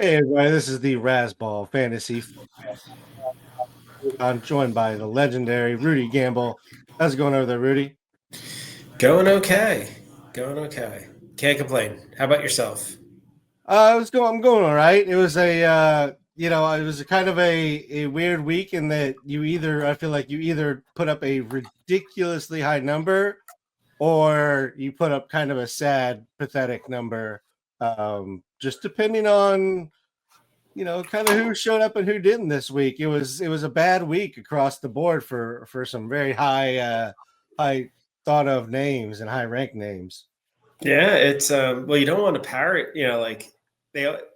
Hey everybody, this is the Razzball Fantasy Football. I'm joined by the legendary Rudy Gamble. How's it going over there, Rudy? Going okay. Going okay. Can't complain. How about yourself? I'm going all right. It was it was a kind of a weird week in that I feel like you either put up a ridiculously high number or you put up kind of a sad, pathetic number. Just depending on kind of who showed up and who didn't this week. It was a bad week across the board for some very high thought of names and high ranked names. Yeah, it's well, you don't want to like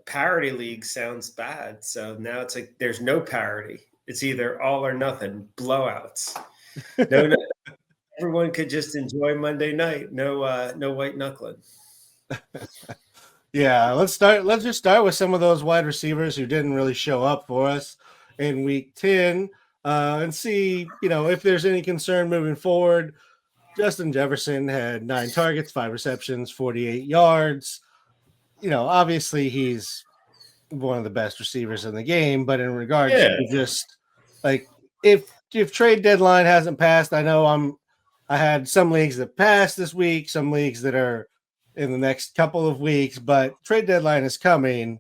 parity league sounds bad. So now it's like there's no parity. It's either all or nothing, blowouts. No, everyone could just enjoy Monday night. No white knuckling. Yeah, let's just start with some of those wide receivers who didn't really show up for us in week 10 and see, if there's any concern moving forward. Justin Jefferson had 9 targets, 5 receptions, 48 yards. Obviously he's one of the best receivers in the game, but in regards to just like if trade deadline hasn't passed, I know I had some leagues that passed this week, some leagues that are in the next couple of weeks, but trade deadline is coming.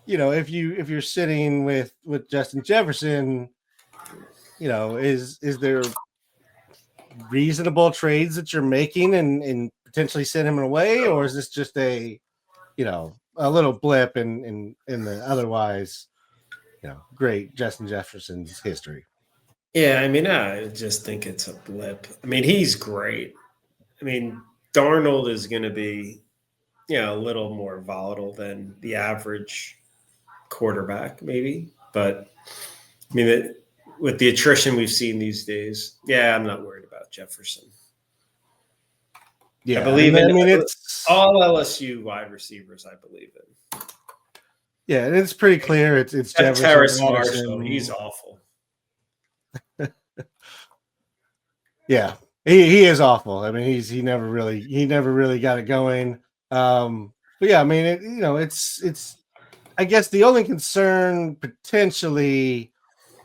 If you're sitting with Justin Jefferson, is there reasonable trades that you're making and potentially send him away, or is this just a little blip in the otherwise great Justin Jefferson's history? Yeah, I mean, I just think it's a blip. I mean, he's great. I mean, Darnold is going to be, a little more volatile than the average quarterback, maybe. But I mean, with the attrition we've seen these days, I'm not worried about Jefferson. Yeah, I believe it's all LSU wide receivers. I believe in. Yeah, and it's pretty clear. It's Jefferson. Terrace Marshall, he's awful. Yeah, he is awful. I mean, he never really got it going. But yeah, I mean, it's. I guess the only concern potentially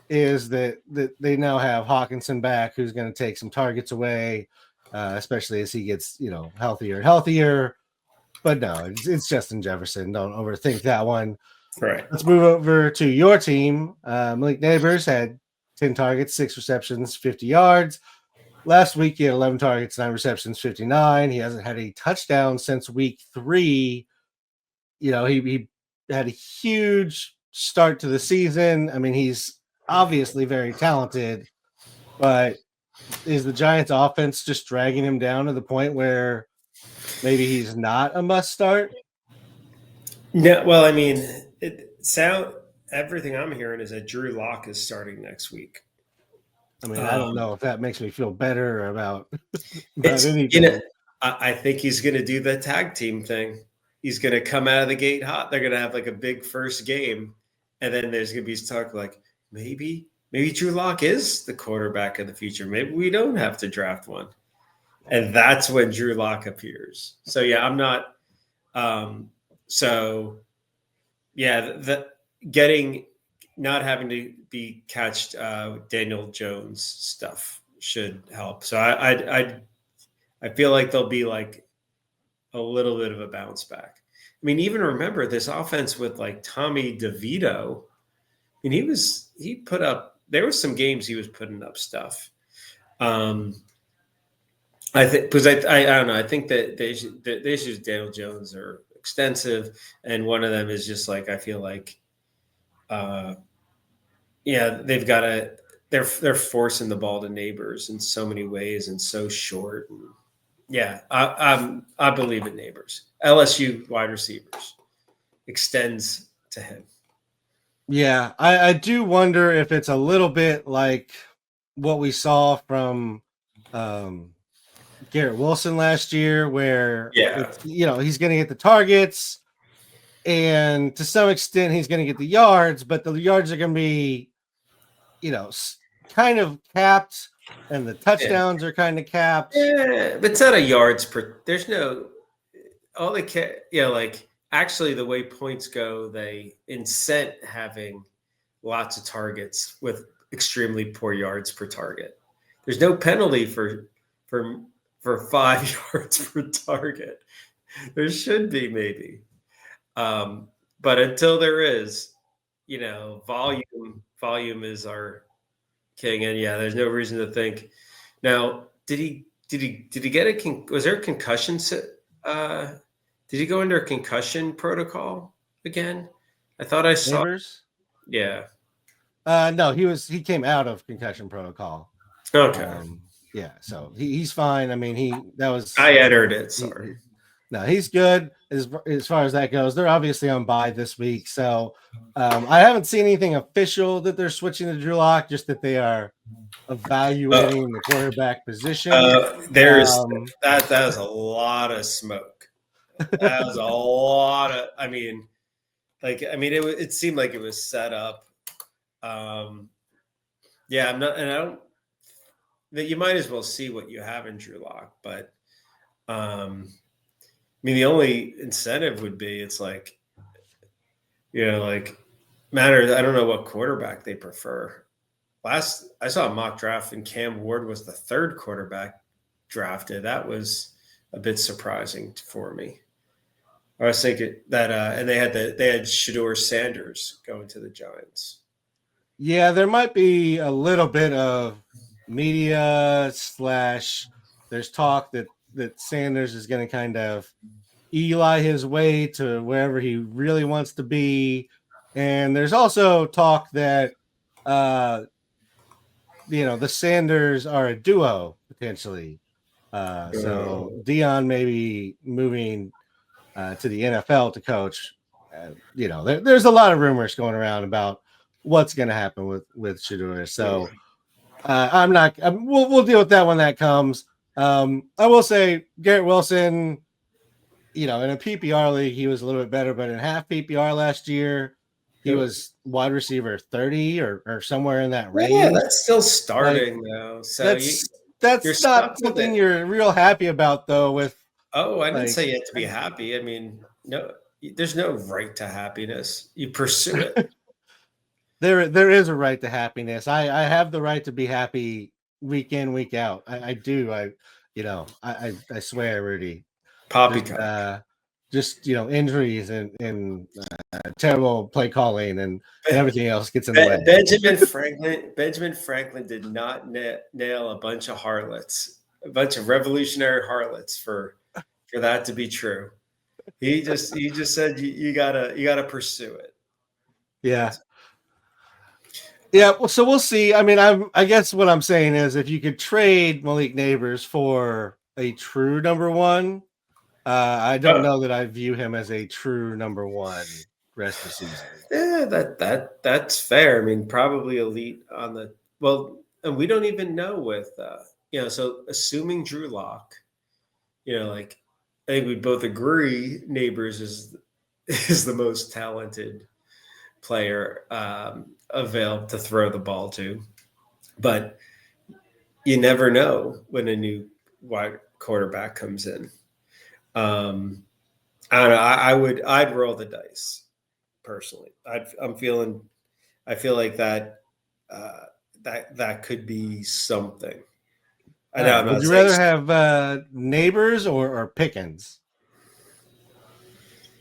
is that they now have Hawkinson back, who's going to take some targets away, especially as he gets healthier and healthier. But no, it's Justin Jefferson. Don't overthink that one. Right. Let's move over to your team. Malik Neighbors had 10 targets, 6 receptions, 50 yards. Last week, he had 11 targets, 9 receptions, 59. He hasn't had a touchdown since week 3. He had a huge start to the season. I mean, he's obviously very talented, but is the Giants' offense just dragging him down to the point where maybe he's not a must start? No, well, I mean, everything I'm hearing is that Drew Lock is starting next week. I mean, I don't know if that makes me feel better about anything. I think he's going to do the tag team thing. He's going to come out of the gate hot. They're going to have like a big first game, and then there's going to be talk like maybe Drew Lock is the quarterback of the future. Maybe we don't have to draft one, and that's when Drew Lock appears. So yeah, I'm not. Not having to be catched Daniel Jones stuff should help. So I feel like there'll be like a little bit of a bounce back. I mean, even remember this offense with like Tommy DeVito. I mean, there were some games he was putting up stuff. I think because I don't know. I think that the issues with Daniel Jones are extensive, and one of them is just like I feel like. They've got they're forcing the ball to Neighbors in so many ways and so short. And I believe in Neighbors. LSU wide receivers extends to him. Yeah, I do wonder if it's a little bit like what we saw from Garrett Wilson last year, where he's going to get the targets. And to some extent, he's going to get the yards, but the yards are going to be, kind of capped, and the touchdowns are kind of capped. Yeah, but it's not a yards per. There's no all they care. Like actually, the way points go, they incent having lots of targets with extremely poor yards per target. There's no penalty for 5 yards per target. There should be maybe, but until there is, volume is our king, and yeah, there's no reason to think. Now, did he get a was there a concussion? Did he go under a concussion protocol again? I thought I saw. Neighbors? Yeah. No, he came out of concussion protocol. Okay. Yeah, so he's fine. I mean, I entered it. Sorry. No, he's good as far as that goes. They're obviously on bye this week, so I haven't seen anything official that they're switching to Drew Lock. Just that they are evaluating the quarterback position. That was a lot of smoke. That was a lot of. It seemed like it was set up. Yeah, I'm not, and I don't. That you might as well see what you have in Drew Lock, but the only incentive would be it's like, matter. I don't know what quarterback they prefer. I saw a mock draft and Cam Ward was the third quarterback drafted. That was a bit surprising for me. I was thinking that, and they had Shedeur Sanders going to the Giants. Yeah, there might be a little bit of media / there's talk that Sanders is going to kind of Eli his way to wherever he really wants to be. And there's also talk that, the Sanders are a duo potentially. So Dion may be moving to the NFL to coach. There's a lot of rumors going around about what's going to happen with Shedeur. So we'll deal with that when that comes. I will say Garrett Wilson, in a PPR league, he was a little bit better, but in half PPR last year, he was wide receiver 30 or somewhere in that range. Yeah, that's still starting though. So that's not something you're real happy about though. I didn't say you have to be happy. No, there's no right to happiness. You pursue it. There is a right to happiness. I have the right to be happy week in, week out. I do. I swear, Rudy. Just injuries and terrible play calling and everything else gets in the way. Benjamin Franklin did not nail a bunch of harlots, a bunch of revolutionary harlots for that to be true. He just said you gotta pursue it. Yeah. Yeah, well, so we'll see. I guess what I'm saying is if you could trade Malik Neighbors for a true number one, I don't know that I view him as a true number one rest of the season. Yeah, that's fair. Probably elite on the and we don't even know with so assuming Drew Lock, I think we both agree Neighbors is the most talented player available to throw the ball to, but you never know when a new wide quarterback comes in. I don't know. I'd roll the dice personally. I feel like that could be something. Would you rather have Neighbors or Pickens?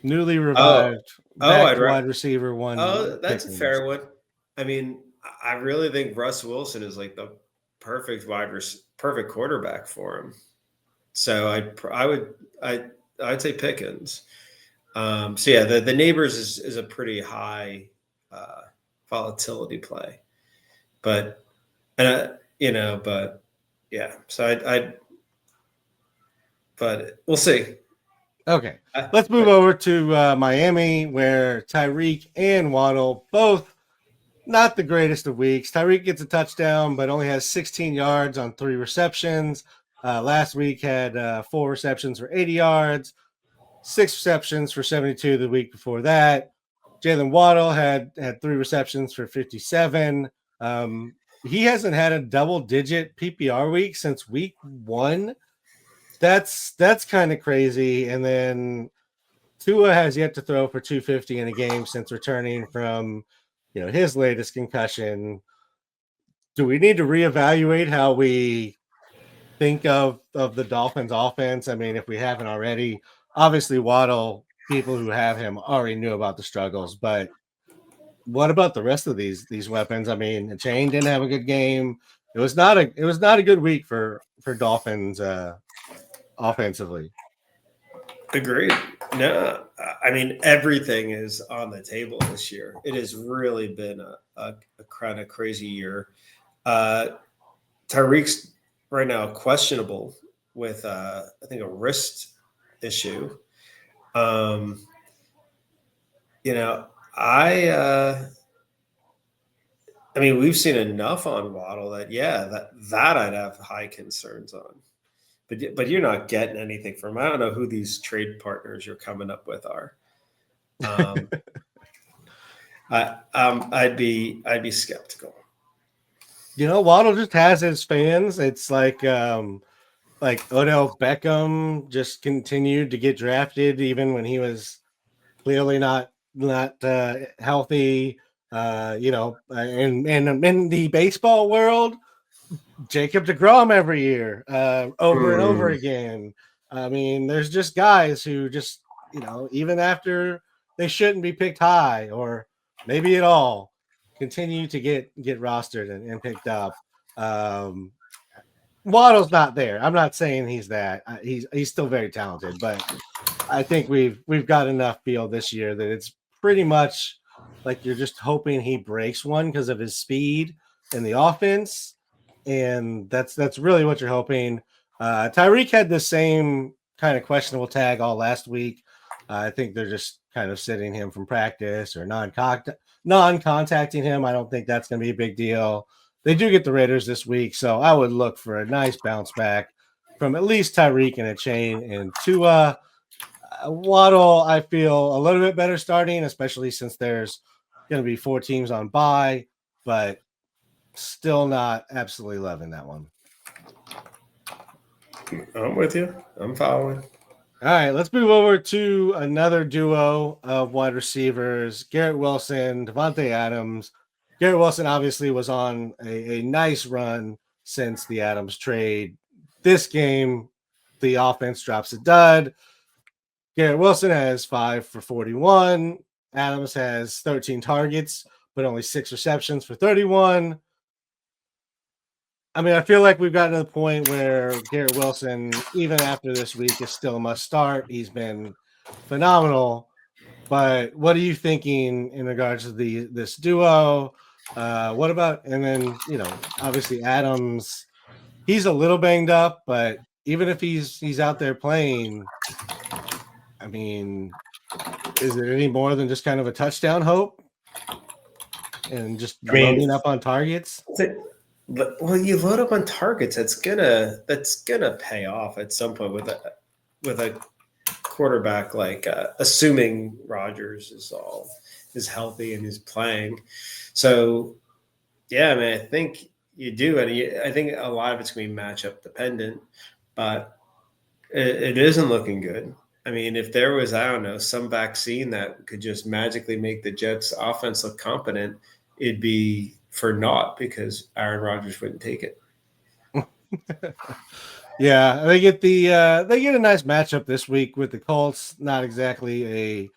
Newly revived wide receiver one. Oh, that's Pickens. A fair one. I really think Russ Wilson is like the perfect perfect quarterback for him. So I'd say Pickens. The Neighbors is a pretty high volatility play, but yeah. So but we'll see. Okay, let's move over to Miami, where Tyreek and Waddle both not the greatest of weeks. Tyreek gets a touchdown, but only has 16 yards on 3 receptions. Last week had 4 receptions for 80 yards, 6 receptions for 72 the week before that. Jalen Waddle had 3 receptions for 57. He hasn't had a double-digit PPR week since week 1. That's kind of crazy. And then Tua has yet to throw for 250 in a game since returning from, his latest concussion. Do we need to reevaluate how we think of the Dolphins offense? I mean, if we haven't already, obviously Waddle, people who have him already knew about the struggles, but what about the rest of these weapons? I mean, Chain didn't have a good game. It was not a good week for Dolphins offensively. Agreed. No, I mean, everything is on the table this year. It has really been a kind of crazy year. Tyreek's right now questionable with, I think, a wrist issue. I mean, we've seen enough on Waddle that I'd have high concerns on. But you're not getting anything from him. I don't know who these trade partners you're coming up with are. I'd be skeptical. Waddle just has his fans. It's like Odell Beckham just continued to get drafted even when he was clearly not healthy. And in the baseball world, Jacob deGrom every year, over and over again. I mean, there's just guys who just, even after they shouldn't be picked high or maybe at all, continue to get rostered and picked up. Waddle's not there. I'm not saying he's that. He's still very talented, but I think we've got enough feel this year that it's pretty much like you're just hoping he breaks one because of his speed in the offense. And that's really what you're hoping. Tyreek had the same kind of questionable tag all last week. I think they're just kind of sitting him from practice or non-contacting him. I don't think that's going to be a big deal. They do get the Raiders this week, so I would look for a nice bounce back from at least Tyreek and a Chain. And Tua, Waddle, I feel a little bit better starting, especially since there's going to be 4 teams on bye, but still not absolutely loving that one. I'm with you. I'm following. All right, let's move over to another duo of wide receivers, Garrett Wilson, Devontae Adams. Garrett Wilson obviously was on a nice run since the Adams trade. This game, the offense drops a dud. Garrett Wilson has 5 for 41. Adams has 13 targets, but only 6 receptions for 31. I mean, I feel like we've gotten to the point where Garrett Wilson, even after this week, is still a must start. He's been phenomenal. But what are you thinking in regards to this duo? What about, and then, obviously Adams, he's a little banged up, but even if he's out there playing, I mean, is it any more than just kind of a touchdown hope and just loading up on targets? Well, you load up on targets. That's gonna pay off at some point with a quarterback like assuming Rodgers is healthy and is playing. So, yeah, I mean, I think you do, and I think a lot of it's going to be matchup dependent, but it isn't looking good. I mean, if there was, I don't know, some vaccine that could just magically make the Jets' offense look competent, it'd be for naught because Aaron Rodgers wouldn't take it. Yeah, they get a nice matchup this week with the Colts. Not exactly a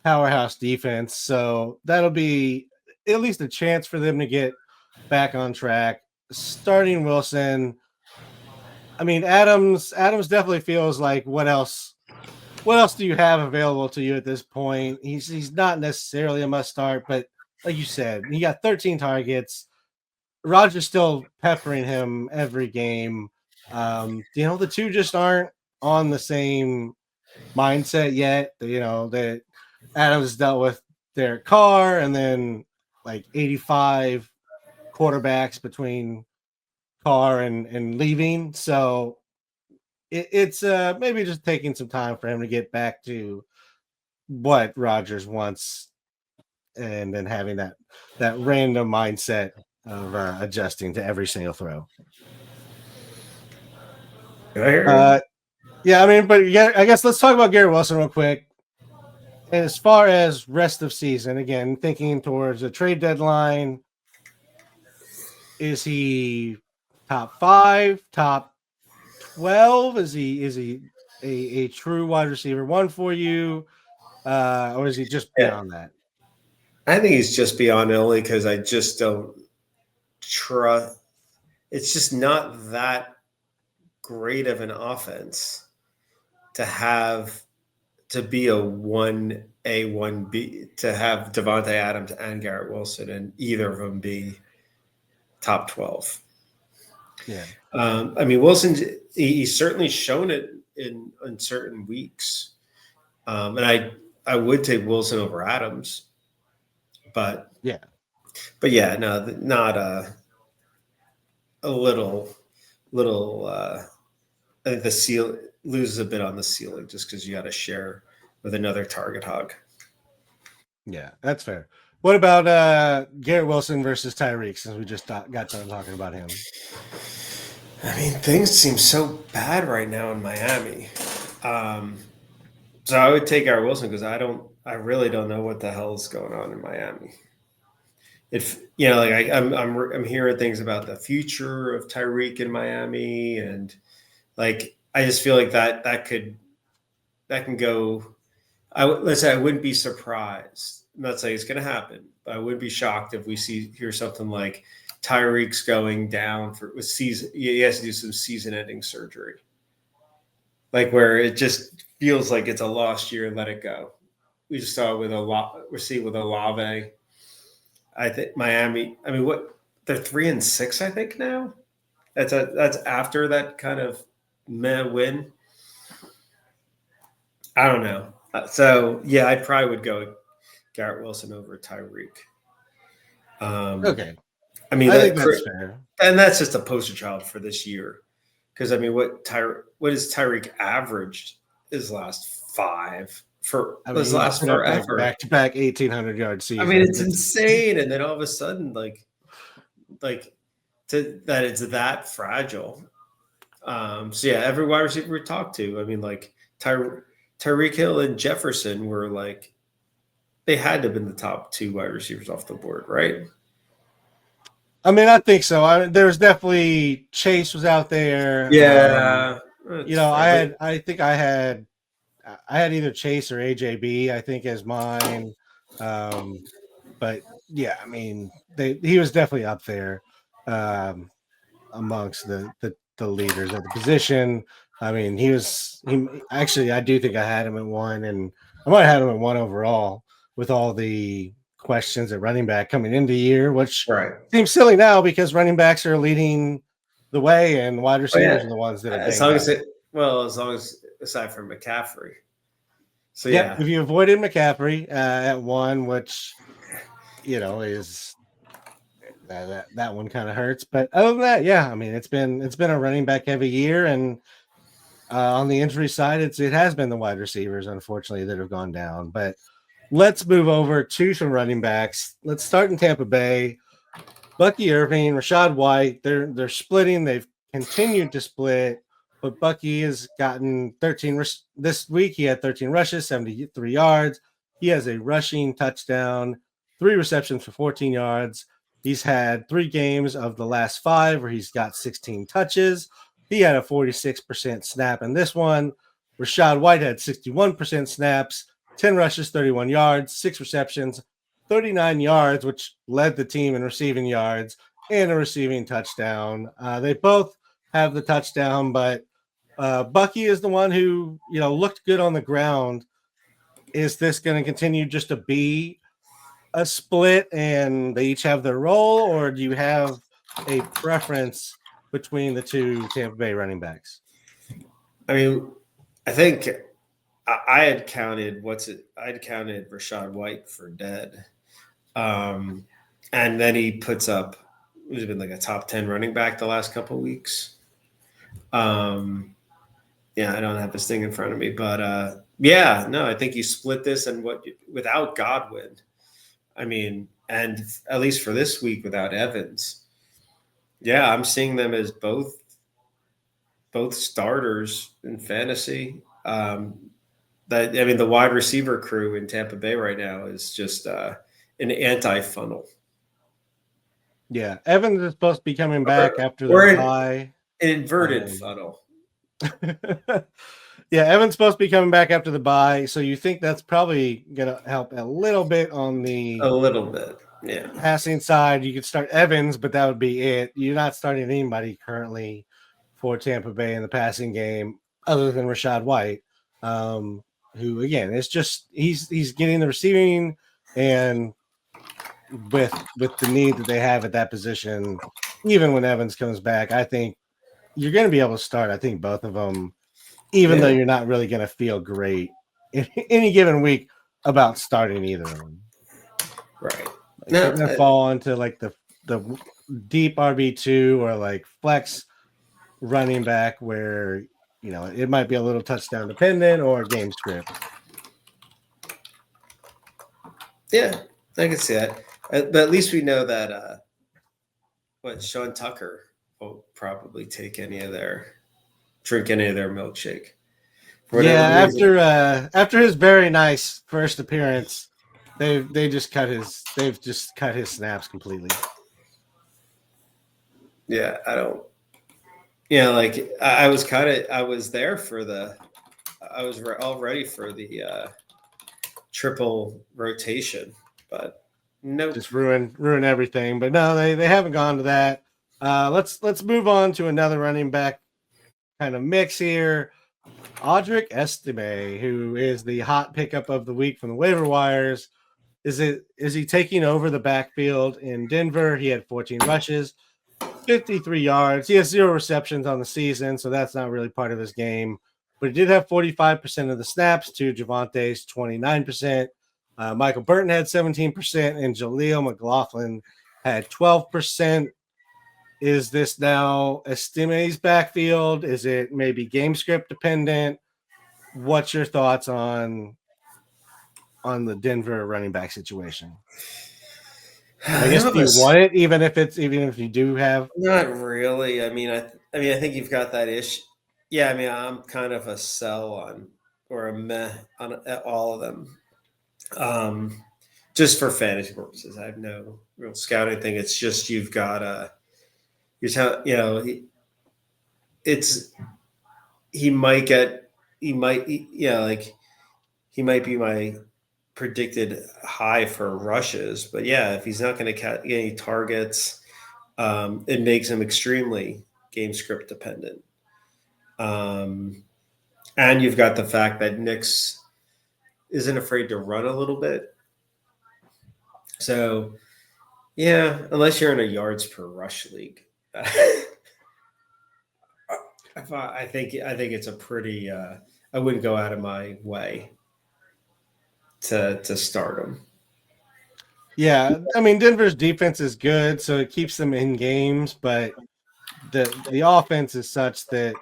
powerhouse defense, so that'll be at least a chance for them to get back on track. Starting Wilson, I mean, Adams definitely feels like what else do you have available to you at this point? He's not necessarily a must start, but like you said, he got 13 targets. Rodgers still peppering him every game. The two just aren't on the same mindset yet. That Adams dealt with Derek Carr and then like 85 quarterbacks between Carr and leaving. So it's maybe just taking some time for him to get back to what Rodgers wants and then having that random mindset of adjusting to every single throw. Yeah, I mean, but yeah, I guess let's talk about Garrett Wilson real quick. as far as rest of season, again, thinking towards a trade deadline, is he top 5, top 12? Is he a true wide receiver one for you? Or is he just Yeah. beyond that? I think he's just beyond it only because I just don't trust. It's just not that great of an offense to be a 1A, 1B, to have Devontae Adams and Garrett Wilson and either of them be top 12. Yeah. I mean, Wilson, he's certainly shown it in certain weeks. And I would take Wilson over Adams, but yeah, no, not a little. I think the seal loses a bit on the ceiling just because you got to share with another target hog. Yeah, that's fair. What about Garrett Wilson versus Tyreek? Since we just got done talking about him. I mean, things seem so bad right now in Miami. So I would take Garrett Wilson because I really don't know what the hell is going on in Miami. If like I'm hearing things about the future of Tyreek in Miami, and like I just feel like that can go. Let's say I wouldn't be surprised. I'm not saying it's going to happen, but I wouldn't be shocked if we hear something like Tyreek's going down with season. He has to do some season-ending surgery, like where it just feels like it's a lost year and let it go. We just saw it with Olave. I think Miami. I mean, they're 3-6, I think now. That's after that kind of meh win. I don't know. So yeah, I probably would go Garrett Wilson over Tyreek. Okay, I mean, I think that's fair, and that's just a poster child for this year. Because I mean, what is Tyreek averaged his last 5 for his last forever? Back-to-back 1,800-yard season. I mean, it's insane. And then all of a sudden, like that it's that fragile. So yeah, every wide receiver we talked to, I mean, like Tyreek Hill and Jefferson were like, they had to have been the top 2 wide receivers off the board, right? I mean, I think so. There was definitely Chase was out there. Yeah. I think I had either Chase or AJB, I think, as mine. But yeah, I mean, he was definitely up there amongst the leaders at the position. I mean, he actually, I do think I had him at 1, and I might have had him at 1 overall with all the questions at running back coming into the year, which seems silly now because running backs are leading the way and wide receivers are the ones that are as long as aside from McCaffrey. So yeah, if you avoided McCaffrey at 1, which is that one kind of hurts, but other than that, yeah, I mean, it's been a running back heavy year, and on the injury side, it has been the wide receivers, unfortunately, that have gone down. But let's move over to some running backs. Let's start in Tampa Bay. Bucky Irving, Rachaad White, they're splitting. They've continued to split, but Bucky has gotten 13 this week. He had 13 rushes, 73 yards. He has a rushing touchdown, 3 receptions for 14 yards. He's had 3 games of the last 5 where he's got 16 touches. He had a 46% snap in this one. Rachaad White had 61% snaps, 10 rushes, 31 yards, 6 receptions, 39 yards, which led the team in receiving yards, and a receiving touchdown. They both have the touchdown, but Bucky is the one who, looked good on the ground. Is this going to continue just to be a split and they each have their role, or do you have a preference between the 2 Tampa Bay running backs? I mean, I think I had counted Rachaad White for dead. And then he puts up, he's been like a top 10 running back the last couple of weeks. Yeah, I don't have this thing in front of me, but I think you split this and without Godwin. I mean, and at least for this week without Evans. Yeah, I'm seeing them as both starters in fantasy. the wide receiver crew in Tampa Bay right now is just an anti-funnel. Yeah, Evans is supposed to be coming back after the bye. An inverted funnel. Yeah, Evans supposed to be coming back after the bye, so you think that's probably going to help a little bit on the passing side. You could start Evans, but that would be it. You're not starting anybody currently for Tampa Bay in the passing game other than Rachaad White, who again is just he's getting the receiving, and with the need that they have at that position, even when Evans comes back, I think you're going to be able to start. I think both of them. Even though you're not really going to feel great in any given week about starting either of them. Right. They're going to fall into like the deep RB2 or like flex running back where, it might be a little touchdown dependent or game script. Yeah, I can see that. But at least we know that Sean Tucker won't probably drink any of their milkshake. Yeah, after his very nice first appearance, they've just cut his snaps completely. Yeah, I don't. Yeah, like I was all ready for the triple rotation, but nope. Just ruin everything. But no, they haven't gone to that. Let's move on to another running back kind of mix here. Audric Estime, who is the hot pickup of the week from the waiver wires. Is he taking over the backfield in Denver? He had 14 rushes, 53 yards. He has 0 receptions on the season, so that's not really part of his game. But he did have 45% of the snaps to Javante's 29%. Michael Burton had 17%, and Jaleel McLaughlin had 12%. Is this now Estime's backfield? Is it maybe game script dependent? What's your thoughts on the Denver running back situation? I guess do you want it, even if you do have? Not really. I mean, I think you've got that issue. Yeah, I mean, I'm kind of a sell on or a meh on all of them. Just for fantasy purposes, I have no real scouting thing. It's just you've got he might be my predicted high for rushes, but yeah, if he's not going to get any targets, it makes him extremely game script dependent. And you've got the fact that Nix isn't afraid to run a little bit. So yeah, unless you're in a yards per rush league. I think it's a pretty. I wouldn't go out of my way to start him. Yeah, I mean Denver's defense is good, so it keeps them in games, but the offense is such that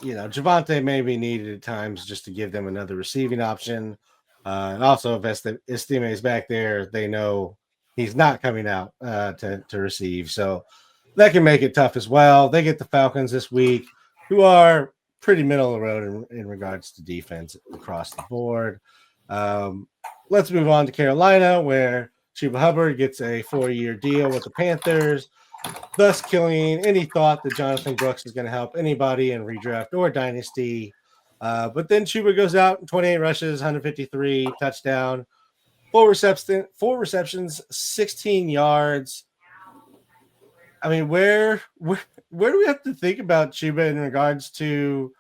Javonte may be needed at times just to give them another receiving option. And also, if Estime is back there, they know he's not coming out to receive, so that can make it tough as well. They get the Falcons this week, who are pretty middle of the road in regards to defense across the board. Let's move on to Carolina, where Chuba Hubbard gets a 4-year deal with the Panthers, thus killing any thought that Jonathan Brooks is going to help anybody in redraft or dynasty. But then Chuba goes out, 28 rushes, 153, touchdown, 4 receptions, 16 yards. I mean, where do we have to think about Chuba in regards to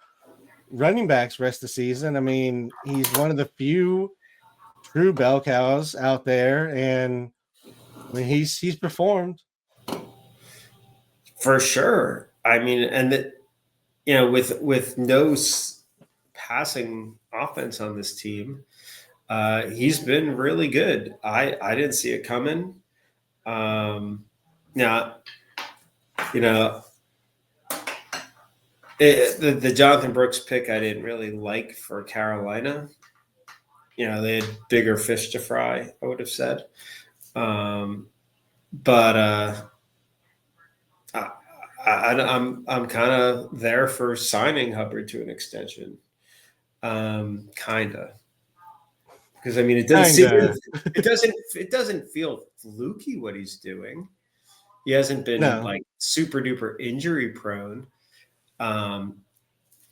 running backs rest of the season? I mean, he's one of the few true bell cows out there, and I mean, he's performed for sure. I mean, and that with no passing offense on this team, he's been really good. I didn't see it coming. Now, the Jonathan Brooks pick I didn't really like for Carolina. They had bigger fish to fry, I would have said. But I'm kind of there for signing Hubbard to an extension. Kinda. Because I mean, it doesn't feel fluky what he's doing. He hasn't been like super duper injury prone. I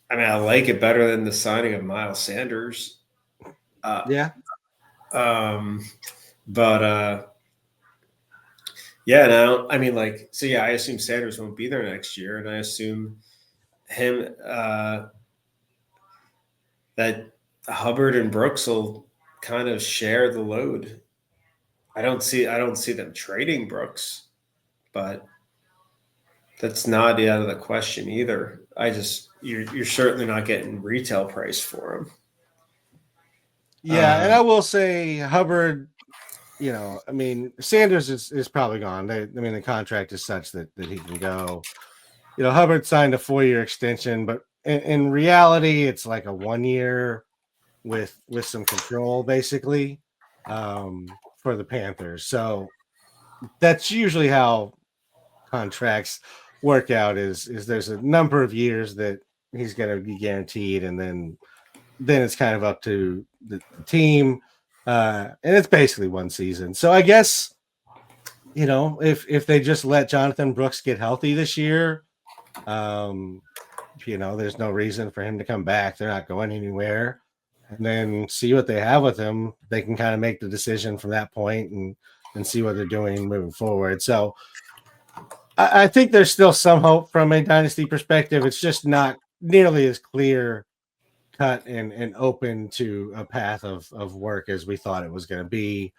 mean, I like it better than the signing of Miles Sanders. Yeah. But yeah, no, I mean, like, so yeah, I assume Sanders won't be there next year, and I assume him that Hubbard and Brooks will kind of share the load. I don't see them trading Brooks, but that's not out of the question either. You're certainly not getting retail price for him. Yeah, and I will say Hubbard, I mean, Sanders is probably gone. I mean, the contract is such that he can go. Hubbard signed a 4-year extension, but in reality, it's like a 1 year with some control, basically, for the Panthers. So that's usually how contracts work out. Is there's a number of years that he's going to be guaranteed, and then it's kind of up to the team. And it's basically one season. So I guess, if they just let Jonathan Brooks get healthy this year, there's no reason for him to come back. They're not going anywhere. And then see what they have with him. They can kind of make the decision from that point and see what they're doing moving forward. So I think there's still some hope from a dynasty perspective. It's just not nearly as clear cut and open to a path of work as we thought it was going to be.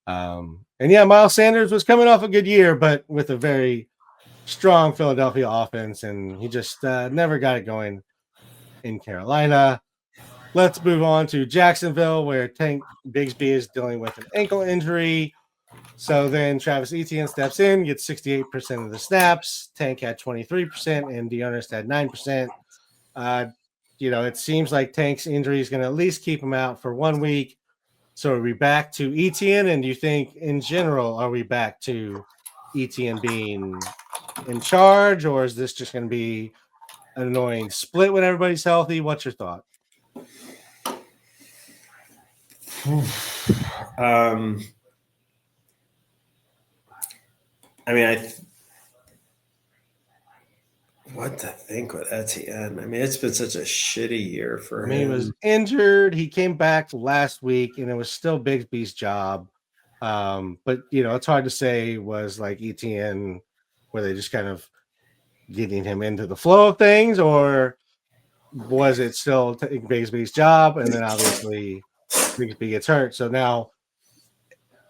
And yeah, Miles Sanders was coming off a good year, but with a very strong Philadelphia offense, and he just never got it going in Carolina. Let's move on to Jacksonville, where Tank Bigsby is dealing with an ankle injury. So then Travis Etienne steps in, gets 68% of the snaps. Tank had 23%, and Dearness had 9%. It seems like Tank's injury is going to at least keep him out for 1 week. So are we back to Etienne? And do you think, in general, are we back to Etienne being in charge, or is this just going to be an annoying split when everybody's healthy? What's your thought? I mean, what to think with Etienne? I mean, it's been such a shitty year for him. He was injured. He came back last week, and it was still Bigsby's job. But it's hard to say was like Etienne, were they just kind of getting him into the flow of things, or was it still Bigsby's job? And then obviously Bigsby gets hurt. So now,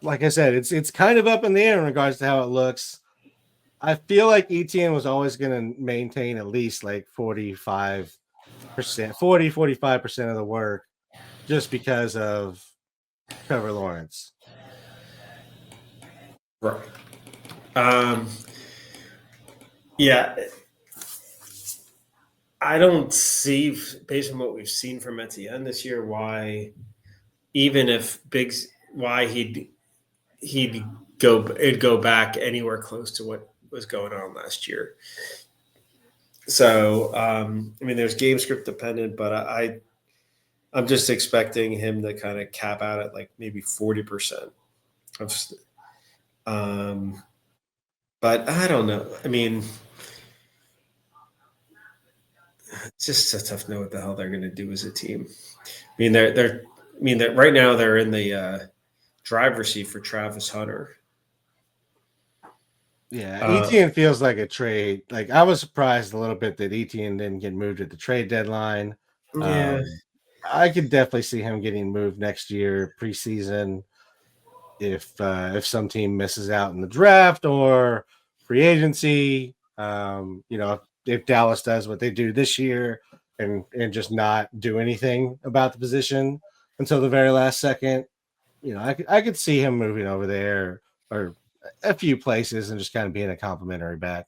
like I said, it's kind of up in the air in regards to how it looks. I feel like Etienne was always going to maintain at least like 45% of the work just because of Trevor Lawrence. Right. Yeah. I don't see, based on what we've seen from Etienne this year, why, even if why it'd go back anywhere close to what was going on last year. So, I mean, there's game script dependent, but I'm just expecting him to kind of cap out at like maybe 40%. But I don't know. I mean, it's just a tough know what the hell they're going to do as a team. I mean, they're right now they're in the driver's seat for Travis Hunter. Yeah, Etienne feels like a trade. Like, I was surprised a little bit that Etienne didn't get moved at the trade deadline. Yeah. I could definitely see him getting moved next year preseason if some team misses out in the draft or free agency. If Dallas does what they do this year and just not do anything about the position until the very last second, I could see him moving over there or a few places and just kind of being a complimentary back.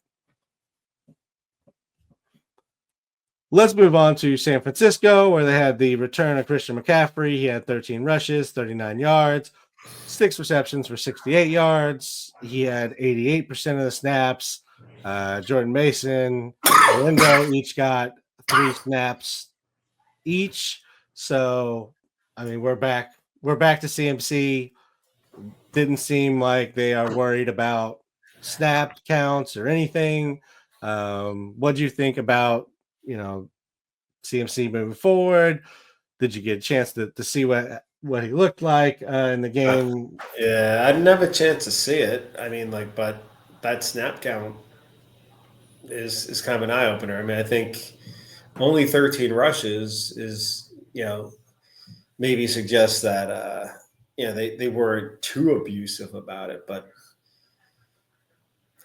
Let's move on to San Francisco, where they had the return of Christian McCaffrey. He had 13 rushes, 39 yards, 6 receptions for 68 yards. He had 88% of the snaps. Jordan Mason, Lindo each got 3 snaps each. So, I mean, we're back. We're back to CMC. Didn't seem like they are worried about snap counts or anything. What do you think about CMC moving forward? Did you get a chance to see what he looked like in the game? Yeah, I didn't have a chance to see it. I mean, but that snap count is kind of an eye opener. I mean, I think only 13 rushes is maybe suggests that they weren't too abusive about it, but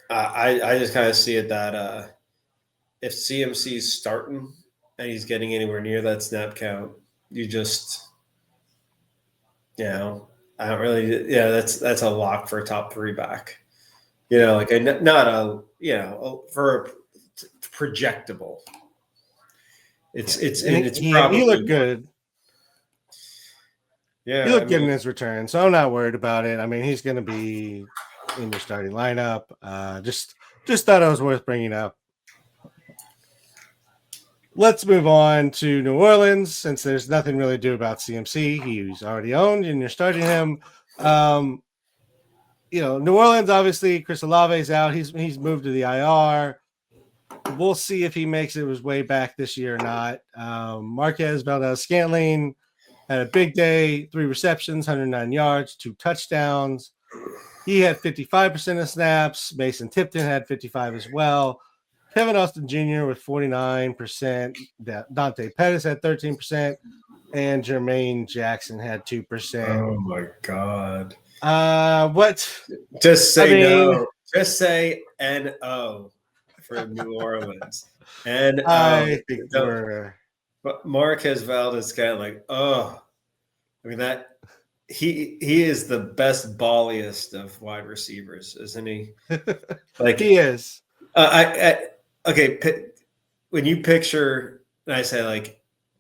I just kind of see it that if CMC's starting and he's getting anywhere near that snap count, you just I don't really that's a lock for a top 3 back. Not for a projectable. It's probably he looked good. Yeah, he looked good in his return, so I'm not worried about it. I mean, he's going to be in your starting lineup. Just thought it was worth bringing up. Let's move on to New Orleans, since there's nothing really to do about CMC. He's already owned, and you're starting him. New Orleans, obviously, Chris Olave's out. He's moved to the IR. We'll see if he makes it his way back this year or not. Marquez Valdes-Scantling had a big day, 3 receptions, 109 yards, 2 touchdowns. He had 55% of snaps. Mason Tipton had 55 as well. Kevin Austin Jr. with 49%. Dante Pettis had 13%. And Jermaine Jackson had 2%. Oh, my God. What? Just say no. Just say N-O for New Orleans. And I think we're... But Marquez Valdes-Scantling, I mean, that he is the best balliest of wide receivers, isn't he? He is. Okay. When you picture, and I say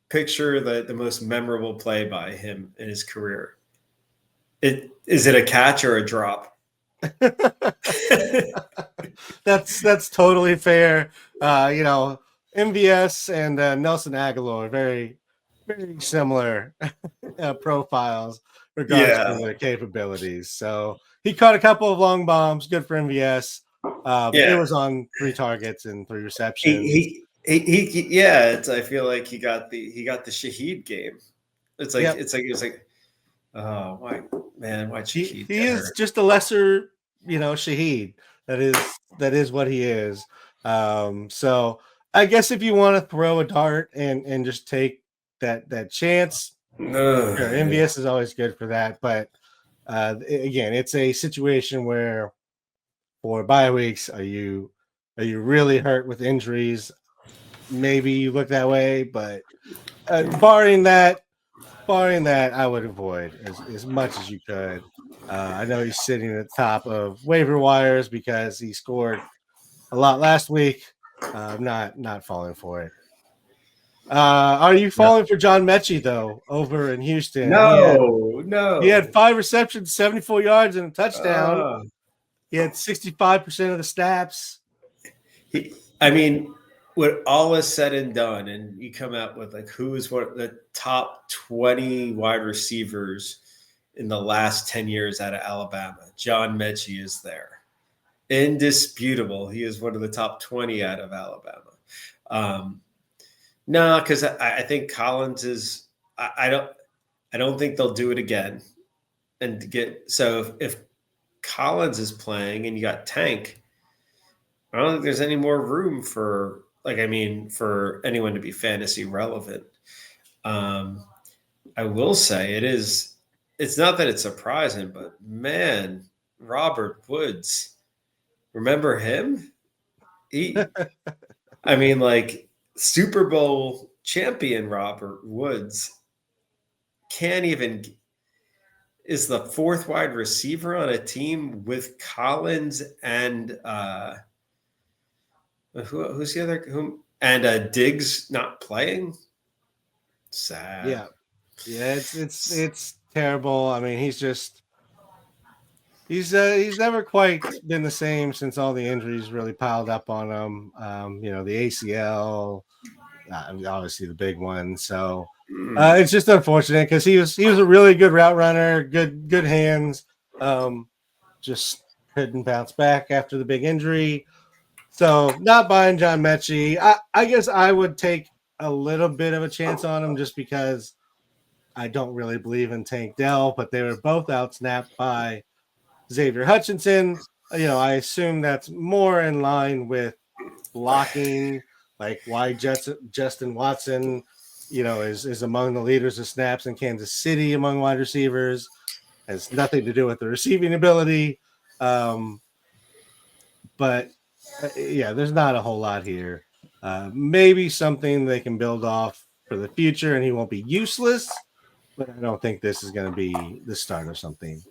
picture the most memorable play by him in his career. Is it a catch or a drop? That's totally fair. MVS and Nelson Aguilar are very, very similar profiles regarding their capabilities. So he caught a couple of long bombs. Good for MVS. It was on 3 targets and 3 receptions. I feel like he got the Shaheed game. It's like oh, why Shaheed? He is just a lesser, Shaheed. That is what he is. So I guess if you want to throw a dart and just take that chance, MVS is always good for that. But again, it's a situation where for bye weeks, are you really hurt with injuries? Maybe you look that way, but barring that, I would avoid as much as you could. I know he's sitting at the top of waiver wires because he scored a lot last week. Not falling for it. Are you falling for John Mechie, though, over in Houston? No. He had 5 receptions, 74 yards, and a touchdown. He had 65% of the snaps. When all is said and done, and you come out with who is one of the top 20 wide receivers in the last 10 years out of Alabama, John Mechie is there. Indisputable. He is one of the top 20 out of Alabama. No, because I think Collins is. I don't think they'll do it again. And if Collins is playing and you got Tank, I don't think there's any more room for anyone to be fantasy relevant. I will say it's not that it's surprising, but man, Robert Woods, remember him? Super Bowl champion Robert Woods is the 4th wide receiver on a team with Collins and who's the other and Diggs not playing. Sad. Yeah, it's terrible. I mean, he's never quite been the same since all the injuries really piled up on him. The ACL, obviously the big one. So Mm. it's just unfortunate because he was a really good route runner, good hands. Just couldn't bounce back after the big injury. So not buying John Mechie. I guess I would take a little bit of a chance on him just because I don't really believe in Tank Dell, but they were both outsnapped by Xavier Hutchinson. I assume that's more in line with blocking, like why Justin Watson, is among the leaders of snaps in Kansas City among wide receivers. Has nothing to do with the receiving ability. But yeah, there's not a whole lot here. Maybe something they can build off for the future, and he won't be useless. But I don't think this is going to be the start of something.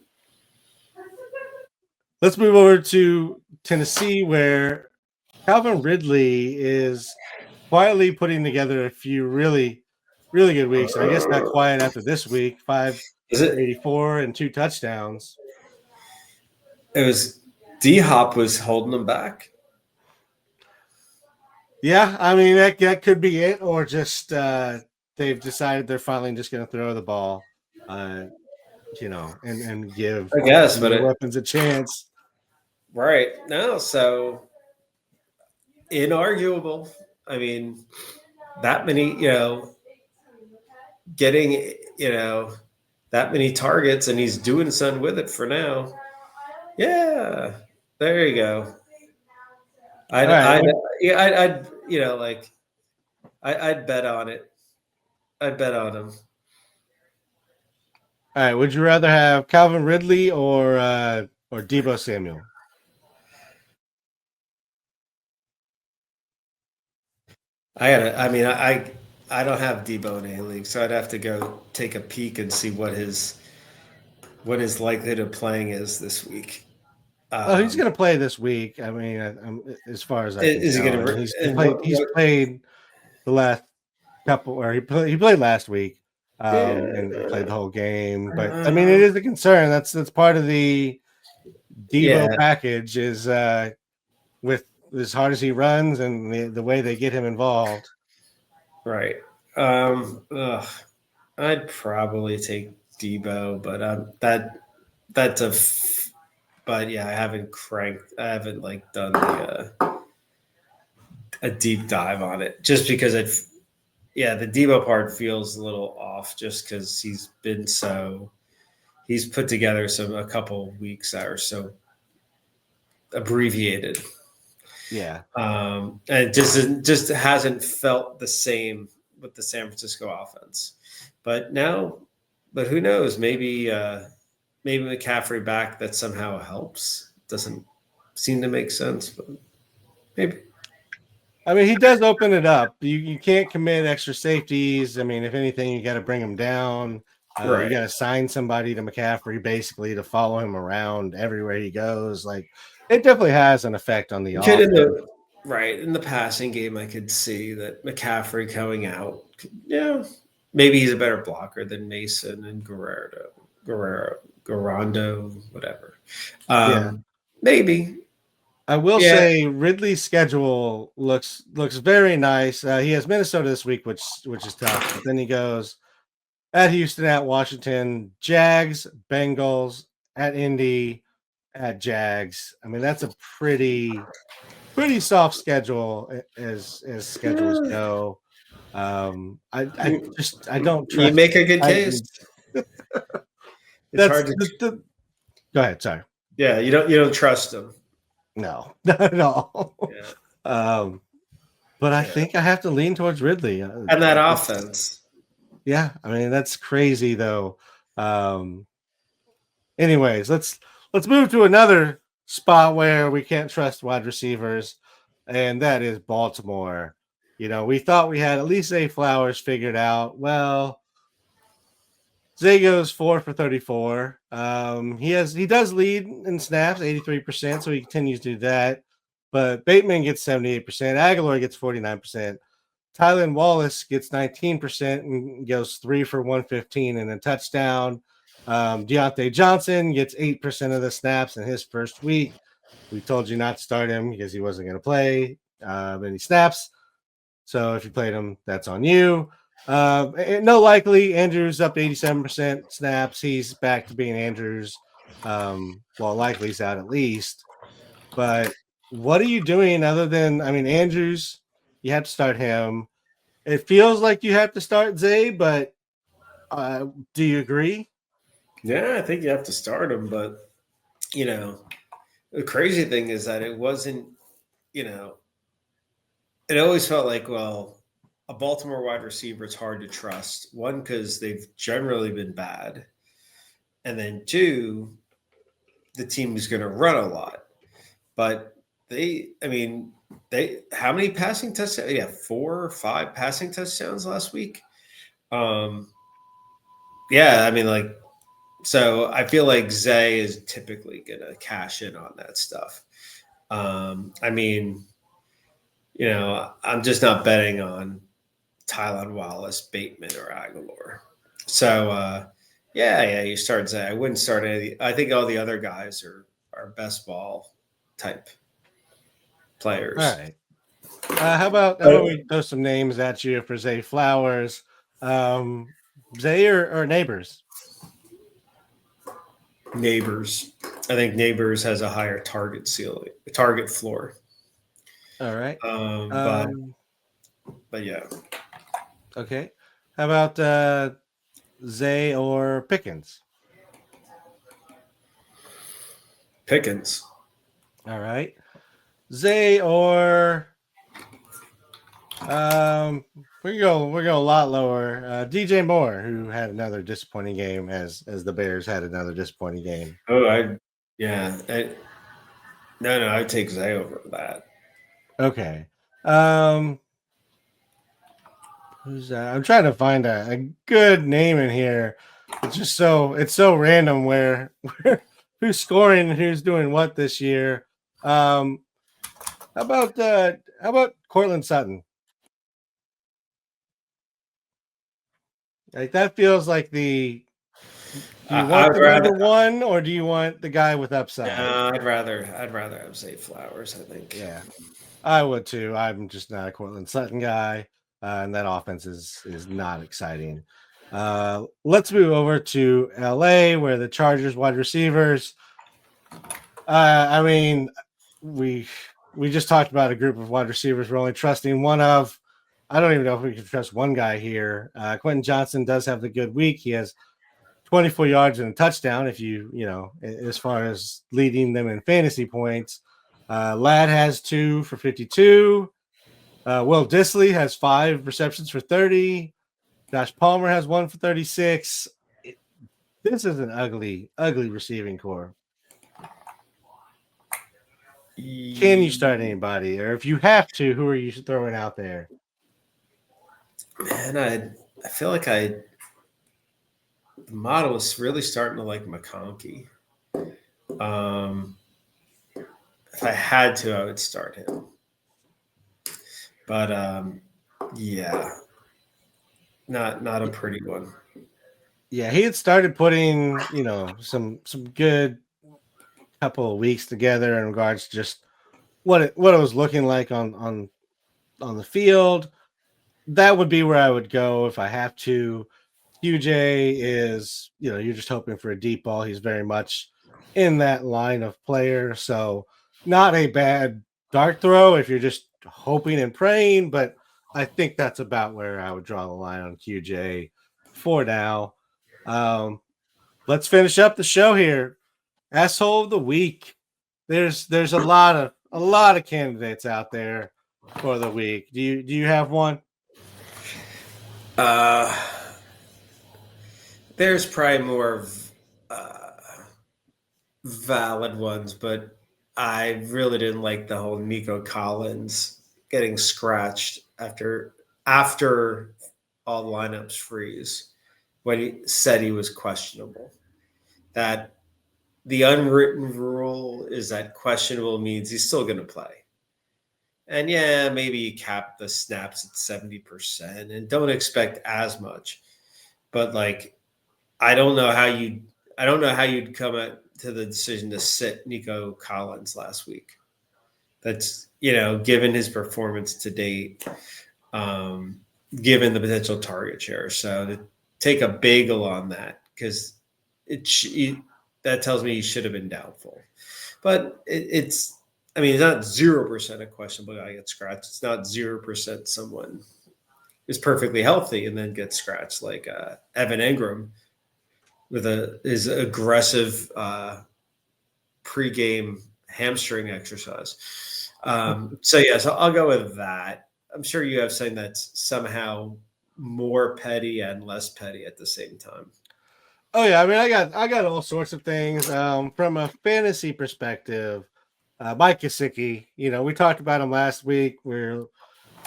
Let's move over to Tennessee, where Calvin Ridley is quietly putting together a few really, really good weeks. I guess not quiet after this week. 5 Is it? 84 and 2 touchdowns. It was D-Hop was holding them back. Yeah, I mean that could be it, or just they've decided they're finally just going to throw the ball, and give I guess, but the weapons a chance. Right. No, so inarguable. I mean, that many, getting, that many targets, and he's doing something with it for now. Yeah, there you go. I'd bet on it. I'd bet on him. All right, would you rather have Calvin Ridley or Deebo Samuel? I don't have Debo in a league, so I'd have to go take a peek and see what his likelihood of playing is this week. He's going to play this week. I mean, as far as I can is tell, he going to? He's played the last couple, or he played last week, and played the whole game. But I mean, it is a concern. That's part of the Deebo package is with as hard as he runs and the way they get him involved. Right. I'd probably take Deebo, but but yeah, I haven't done a deep dive on it just because the Deebo part feels a little off just because he's put together a couple weeks that are so abbreviated. Yeah. And it just hasn't felt the same with the San Francisco offense. But who knows? Maybe McCaffrey back, that somehow helps. Doesn't seem to make sense, but maybe. I mean, he does open it up. You can't commit extra safeties. I mean, if anything, you got to bring him down. Right. You got to sign somebody to McCaffrey basically to follow him around everywhere he goes. Like, it definitely has an effect on the offense. In the passing game, I could see that McCaffrey going out. Yeah, maybe he's a better blocker than Mason and Garando, whatever. Maybe. I will say Ridley's schedule looks very nice. He has Minnesota this week, which is tough. But then he goes at Houston, at Washington, Jags, Bengals, at Indy, at Jags. I mean, that's a pretty soft schedule as schedules go. I don't trust. You make a good case. That's hard to. Go ahead. Sorry. Yeah, you don't trust them. No, not at all. Yeah. But I think I have to lean towards Ridley and that offense. Yeah, I mean that's crazy though. Anyways, let's move to another spot where we can't trust wide receivers, and that is Baltimore. We thought we had at least Zay Flowers figured out. Well, Zay goes 4 for 34. He does lead in snaps, 83%, so he continues to do that. But Bateman gets 78%. Aguilar gets 49%. Tylan Wallace gets 19% and goes 3 for 115 and a touchdown. Deontay Johnson gets 8% of the snaps in his first week. We told you not to start him because he wasn't going to play any snaps. So if you played him, that's on you. No, likely Andrews up to 87% snaps. He's back to being Andrews. Likely's out at least. But what are you doing other than, Andrews, you have to start him. It feels like you have to start Zay, but do you agree? Yeah, I think you have to start him, but the crazy thing is that it wasn't, it always felt like, well, a Baltimore wide receiver is hard to trust. One, because they've generally been bad. And then two, the team is going to run a lot. But how many passing touchdowns? Yeah, 4 or 5 passing touchdowns last week. So I feel like Zay is typically going to cash in on that stuff. I'm just not betting on Tylan Wallace, Bateman, or Aguilar. So, you start Zay. I wouldn't start any. I think all the other guys are best ball type players. All right. How about we throw some names at you for Zay Flowers? Zay or Neighbors? Neighbors. I think Neighbors has a higher target floor. All right. But yeah. Okay. How about Zay or Pickens? Pickens. All right. Zay or we're going a lot lower. DJ Moore, who had another disappointing game as the Bears had another disappointing game. I'd take Zay over that. Okay. Who's that? I'm trying to find a good name in here. It's so random where who's scoring and who's doing what this year. How about Cortland Sutton? Like that feels like do you want the number one or do you want the guy with upside? I'd rather have Zay Flowers, I think. Yeah, I would too. I'm just not a Cortland Sutton guy, and that offense is not exciting. Let's move over to LA where the Chargers wide receivers. We just talked about a group of wide receivers we're only trusting one of. I don't even know if we can trust one guy here. Quentin Johnson does have the good week. He has 24 yards and a touchdown. If as far as leading them in fantasy points, Ladd has 2 for 52. Will Dissly has 5 receptions for 30. Josh Palmer has 1 for 36. This is an ugly receiving core. Can you start anybody? Or if you have to, who are you throwing out there? Man, I feel like the model is really starting to like McConkey. If I had to, I would start him. But not a pretty one. Yeah, he had started putting, some good couple of weeks together in regards to just what it was looking like on the field. That would be where I would go if I have to. QJ is, you're just hoping for a deep ball. He's very much in that line of player. So not a bad dart throw if you're just hoping and praying, but I think that's about where I would draw the line on QJ for now. Let's finish up the show here. Asshole of the week. There's a lot of candidates out there for the week. Do you have one? There's probably more valid ones, but I really didn't like the whole Nico Collins getting scratched after all the lineups freeze when he said he was questionable. That the unwritten rule is that questionable means he's still going to play. And yeah, maybe you cap the snaps at 70% and don't expect as much. But I don't know how you'd come to the decision to sit Nico Collins last week. That's, given his performance to date. given the potential target share. So to take a bagel on that, because that tells me he should have been doubtful. But it's not 0% a questionable guy gets scratched. It's not 0% someone is perfectly healthy and then gets scratched, like Evan Engram with his aggressive pregame hamstring exercise. So I'll go with that. I'm sure you have something that's somehow more petty and less petty at the same time. Oh yeah, I mean, I got all sorts of things. From a fantasy perspective, Mike Gesicki, we talked about him last week. We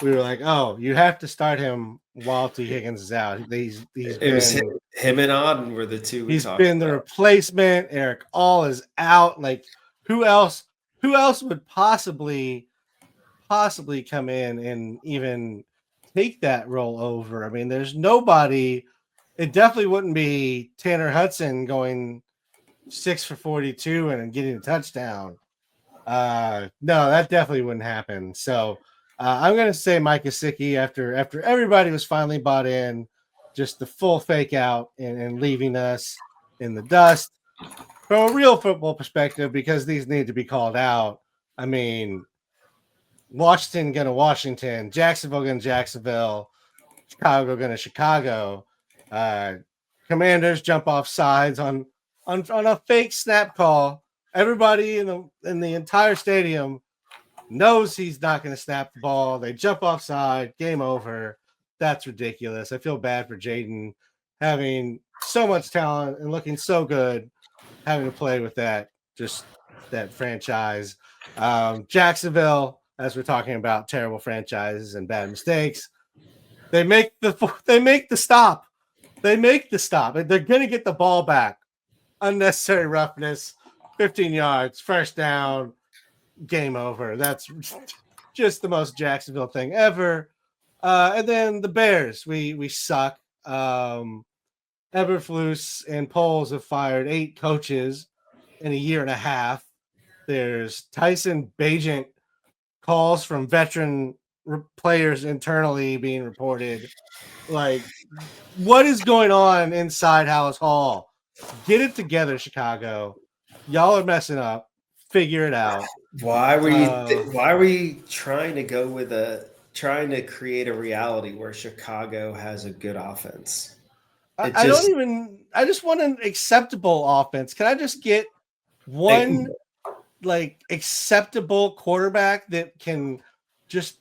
were like, oh, you have to start him while T. Higgins is out. It was him and Auden were the two we talked been about. The replacement. Eric All is out. Like, who else would possibly come in and even take that role over? I mean, there's nobody. It definitely wouldn't be Tanner Hudson going 6 for 42 and getting a touchdown. No, that definitely wouldn't happen. So I'm going to say Mike Gesicki after everybody was finally bought in, just the full fake out and leaving us in the dust. From a real football perspective, because these need to be called out. I mean, Washington going to Washington, Jacksonville going to Jacksonville, Chicago going to Chicago. Commanders jump off sides on a fake snap call. Everybody in the entire stadium knows he's not going to snap the ball. They jump offside. Game over. That's ridiculous. I feel bad for Jaden having so much talent and looking so good, having to play with that franchise. Jacksonville, as we're talking about terrible franchises and bad mistakes, they make the stop. They make the stop. They're going to get the ball back. Unnecessary roughness, 15 yards, first down, game over. That's just the most Jacksonville thing ever. And then the Bears, we suck. Eberflus and Poles have fired 8 coaches in a year and a half. There's Tyson Bagent calls from veteran players internally being reported. Like, what is going on inside Hallis Hall? Get it together, Chicago. Y'all are messing up. Figure it out. Why were you trying to create a reality where Chicago has a good offense? I just want an acceptable offense. Can I just get one acceptable quarterback that can just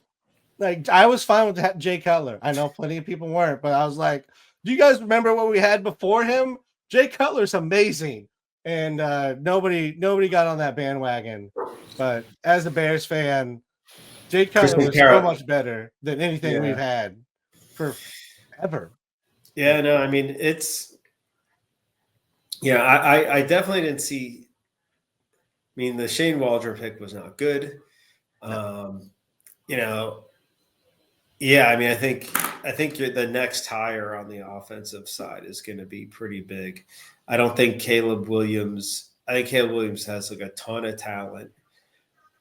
I was fine with Jay Cutler. I know plenty of people weren't, but I was like, do you guys remember what we had before him? Jay Cutler's amazing. And nobody got on that bandwagon. But as a Bears fan, Jay Cutler was so much better than anything we've had forever. Yeah, no, I mean, I definitely didn't see. I mean, the Shane Waldron pick was not good. I think the next hire on the offensive side is going to be pretty big. I think Caleb Williams has a ton of talent,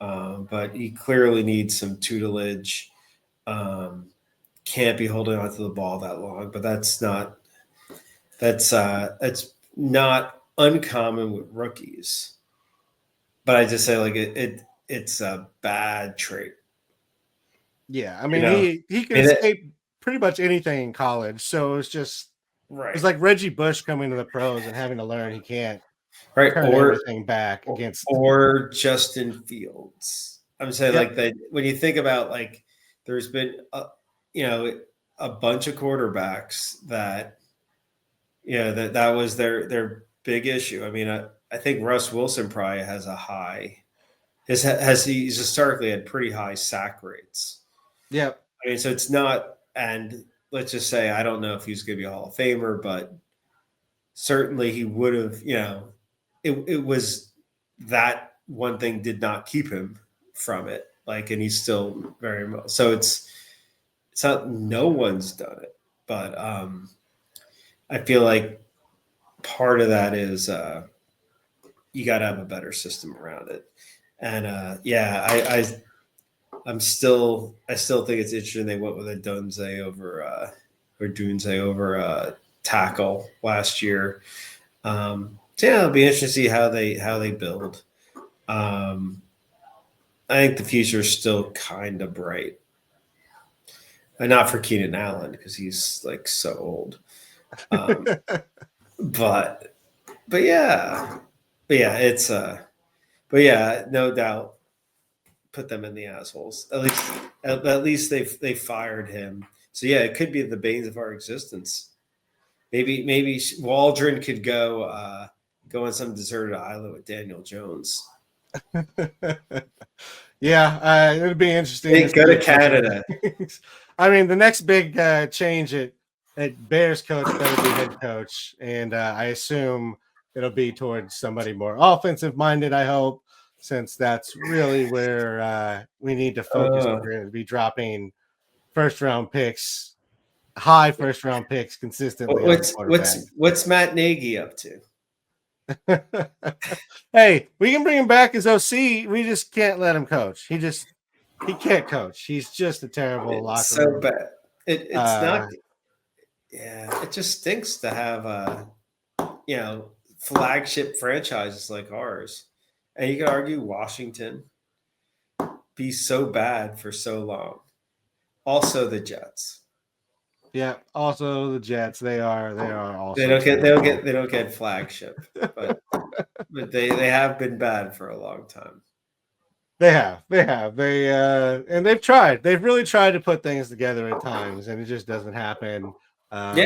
but he clearly needs some tutelage. Can't be holding onto the ball that long, but that's not uncommon with rookies. But I just say it's a bad trait. Yeah, I mean, he can escape pretty much anything in college. So it's just right. It's like Reggie Bush coming to the pros and having to learn he can't turn everything back against or Justin Fields. I'm saying that when you think about there's been a bunch of quarterbacks that that was their big issue. I mean, I think Russ Wilson probably has a high. He's historically had pretty high sack rates. Yeah. I mean, so it's not, and let's just say, I don't know if he's going to be a Hall of Famer, but certainly he would have, it was that one thing did not keep him from it. And he's still very well. So it's not, no one's done it, but I feel like part of that is you got to have a better system around it. And I still think it's interesting they went with a Dunze over tackle last year. So yeah, it'll be interesting to see how they build. I think the future is still kind of bright. And not for Keenan Allen because he's like so old. But yeah, it's but yeah, no doubt, put them in the assholes. At least they fired him. So yeah, it could be the banes of our existence. Maybe Waldron could go on some deserted island with Daniel Jones. Yeah, it would be interesting. Go to Canada. I mean, the next big change at Bears coach better be head coach, and I assume it'll be towards somebody more offensive minded. I hope, since that's really where we need to focus. We're going to be dropping first round picks, high first round picks consistently. What's Matt Nagy up to? Hey, we can bring him back as OC. We just can't let him coach. He can't coach. He's just a terrible locker room. So bad. It's not. Yeah, it just stinks to have flagship franchises like ours, and you could argue Washington be so bad for so long. Also, the Jets. Yeah, also the Jets. They are also. They don't get flagship, but they have been bad for a long time. They have. And they've tried. They've really tried to put things together at times, and it just doesn't happen. At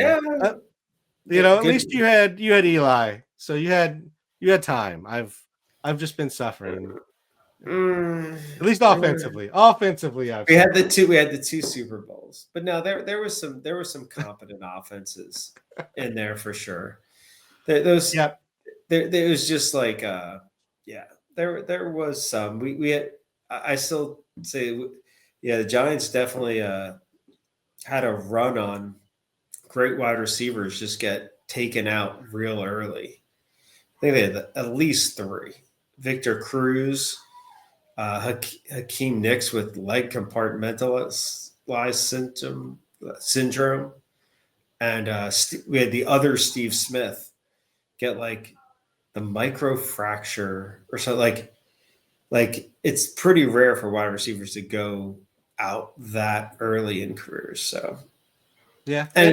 least you had Eli, so you had time. I've just been suffering. At least offensively. We had the two Super Bowls, but no, there was some competent offenses in there for sure. There was just like there was some we had. I still say the Giants definitely had a run on great wide receivers just get taken out real early. I think they had at least 3. Victor Cruz, Hakeem Nicks with leg compartmentalized syndrome, and we had the other Steve Smith get like the microfracture or something. Like it's pretty rare for wide receivers to go out that early in careers. So yeah, yeah.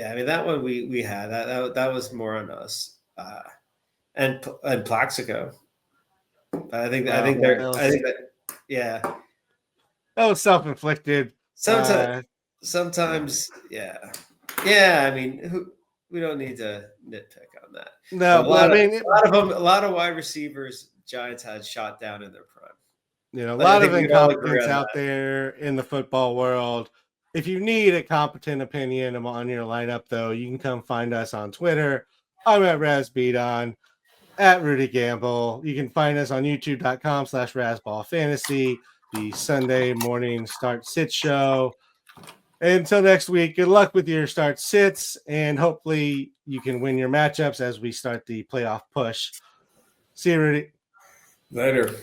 I mean that one we had that was more on us. And Plaxico. I think that was self-inflicted. Sometimes, yeah. I mean, we don't need to nitpick on that. No, a lot of wide receivers Giants had shot down in their prime. A lot of incompetence out there in the football world. If you need a competent opinion on your lineup, though, you can come find us on Twitter. I'm at RazBeaton, at Rudy Gamble. You can find us on youtube.com/Razzball Fantasy, the Sunday morning start sit show. Until next week, good luck with your start sits, and hopefully you can win your matchups as we start the playoff push. See you, Rudy. Later.